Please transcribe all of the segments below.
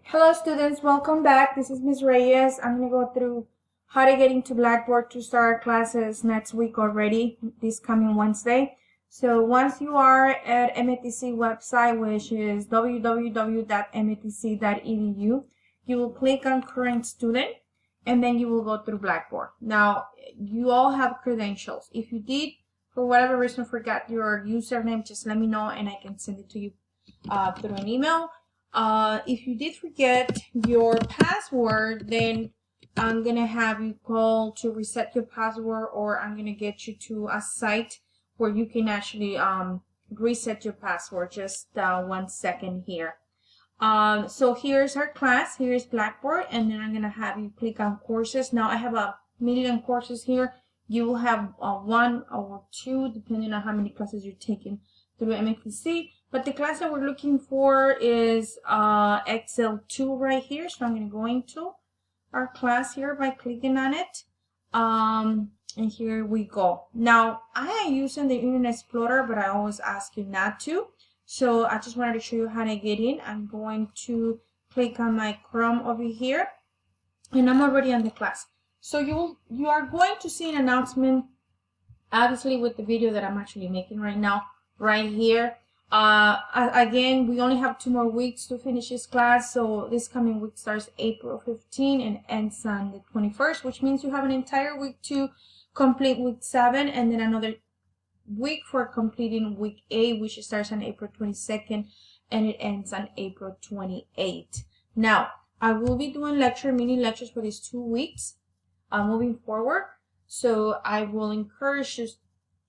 Hello students, welcome back. This is Ms. Reyes. I'm going to go through how to get into Blackboard to start classes next week already, this coming Wednesday. So once you are at MATC website, which is www.matc.edu, you will click on current student and then you will go through Blackboard. Now, you all have credentials. If you did, for whatever reason, forgot your username, just let me know and I can send it to you through an email. If you did forget your password, then I'm gonna have you call to reset your password, or I'm gonna get you to a site where you can actually reset your password. Just 1 second here. So here's our class. Here's Blackboard, and then I'm gonna have you click on courses. Now I have a million courses here. You will have one or two, depending on how many classes you're taking through MATC. But the class that we're looking for is Excel 2 right here. So I'm going to go into our class here by clicking on it. And here we go. Now, I am using the Internet Explorer, but I always ask you not to. So I just wanted to show you how to get in. I'm going to click on my Chrome over here. And I'm already on the class. So you are going to see an announcement, obviously with the video that I'm actually making right now, right here. Again, we only have 2 more weeks to finish this class, so this coming week starts April 15 and ends on the 21st, which means you have an entire week to complete week 7 and then another week for completing week 8, which starts on April 22nd and it ends on April 28th. Now, I will be doing mini lectures for these 2 weeks moving forward, so I will encourage you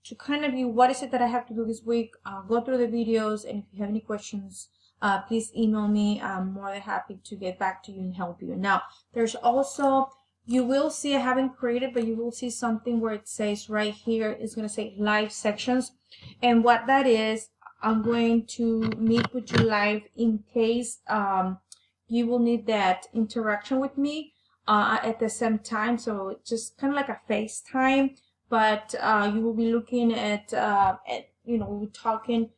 to kind of view what is it that I have to do this week, go through the videos, and if you have any questions, please email me. I'm more than happy to get back to you and help you. Now, there's also, you will see, I haven't created, but you will see something where it says right here, it's going to say live sections. And what that is, I'm going to meet with you live in case you will need that interaction with me at the same time. So just kind of like a FaceTime. But you will be looking at we're talking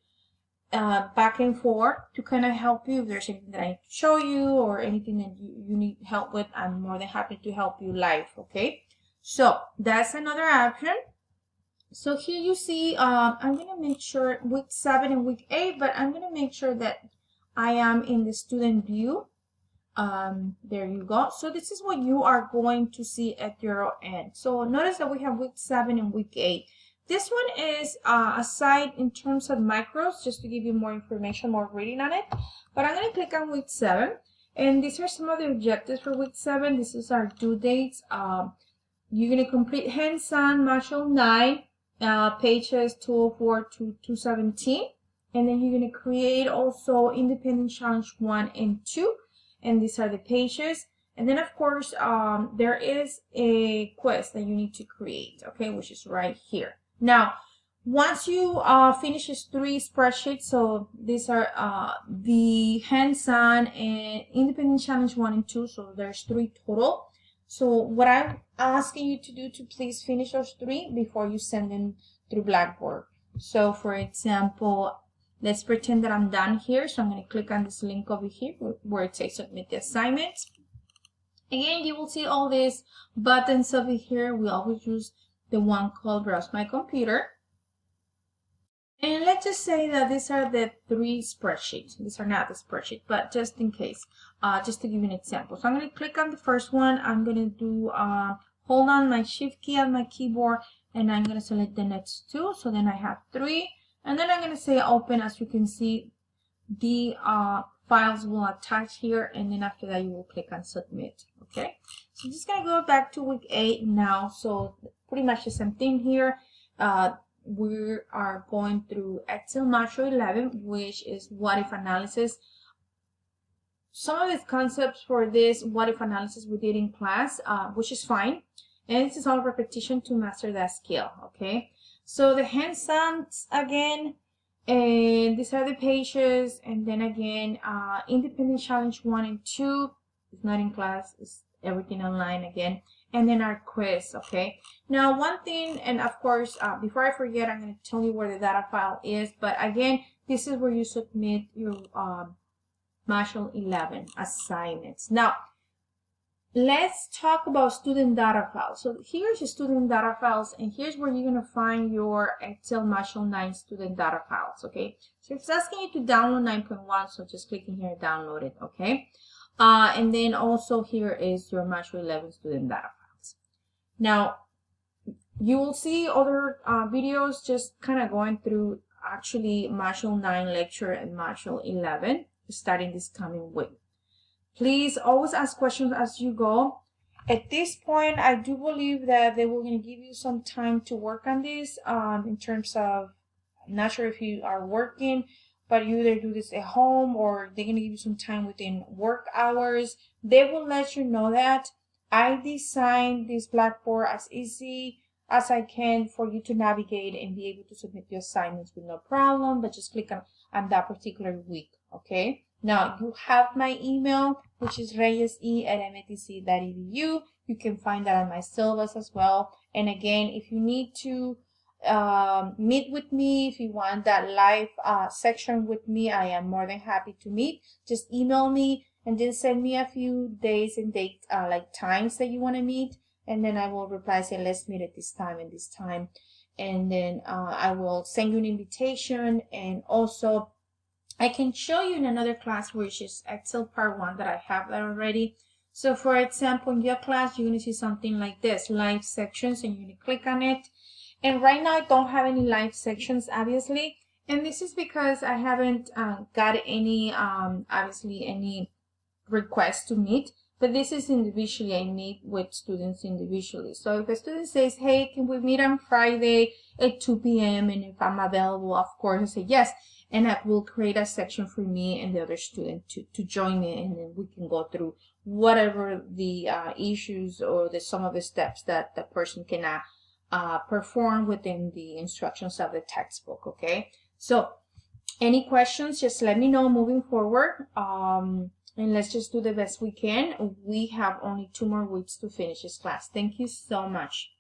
back and forth to kind of help you. If there's anything that I show you or anything that you need help with, I'm more than happy to help you live, okay? So that's another option. So here you see, I'm going to make sure week 7 and week 8, but I'm going to make sure that I am in the student view. There you go. So this is what you are going to see at your end. So notice that we have week 7 and week 8. This one is aside in terms of macros, just to give you more information, more reading on it. But I'm going to click on week 7. And these are some of the objectives for week 7. This is our due dates. You're going to complete hands-on module 9, pages 204 to 217. And then you're going to create also independent challenge 1 and 2. And these are the pages. And then of course there is a quiz that you need to create, okay, which is right here. Now once you finish these 3 spreadsheets, so these are the hands-on and independent challenge 1 and 2, so there's 3 total. So what I'm asking you to do to please finish those 3 before you send them through Blackboard. So for example, let's pretend that I'm done here. So I'm going to click on this link over here where it says submit the assignments. Again, you will see all these buttons over here. We always use the one called browse my computer. And let's just say that these are the 3 spreadsheets. These are not the spreadsheet, but just in case, just to give you an example. So I'm going to click on the first one. I'm going to do, hold on my shift key on my keyboard, and I'm going to select the next 2. So then I have 3. And then I'm going to say open. As you can see, the files will attach here, and then after that you will click on submit. Okay, so I'm just going to go back to week 8 now. So pretty much the same thing here. We are going through Excel module 11, which is what if analysis. Some of the concepts for this what if analysis we did in class, which is fine, and this is all repetition to master that skill. Okay, so the hands-ons again, and these are the pages, and then again independent challenge 1 and 2 is not in class, it's everything online again, and then our quiz. Okay, now one thing, and of course before I forget, I'm going to tell you where the data file is, but again, this is where you submit your Module 11 assignments. Now, let's talk about student data files. So here's your student data files, and here's where you're going to find your Excel Module 9 student data files, okay? So it's asking you to download 9.1, so just click in here, download it, okay? And then also here is your Module 11 student data files. Now, you will see other videos just kind of going through actually Module 9 lecture and Module 11 starting this coming week. Please always ask questions as you go. At this point, I do believe that they will going to give you some time to work on this in terms of, I'm not sure if you are working, but you either do this at home or they're going to give you some time within work hours. They will let you know that. I designed this Blackboard as easy as I can for you to navigate and be able to submit your assignments with no problem, but just click on that particular week, okay? Now, you have my email, which is reyese@metc.edu. You can find that on my syllabus as well. And again, if you need to meet with me, if you want that live section with me, I am more than happy to meet. Just email me and then send me a few days and dates, like times that you want to meet. And then I will reply, say, let's meet at this time and this time. And then I will send you an invitation. And also, I can show you in another class, which is Excel Part 1, that I have that already. So for example, in your class, you're going to see something like this, live sections, and you're going to click on it. And right now, I don't have any live sections, obviously. And this is because I haven't got any, obviously, any requests to meet. But this is individually. I meet with students individually. So if a student says, hey, can we meet on Friday at 2 p.m. and if I'm available, of course, I say yes. And I will create a section for me and the other student to join me, and then we can go through whatever the issues or some of the steps that the person cannot perform within the instructions of the textbook, okay? So any questions, just let me know moving forward. And let's just do the best we can. We have only 2 more weeks to finish this class. Thank you so much.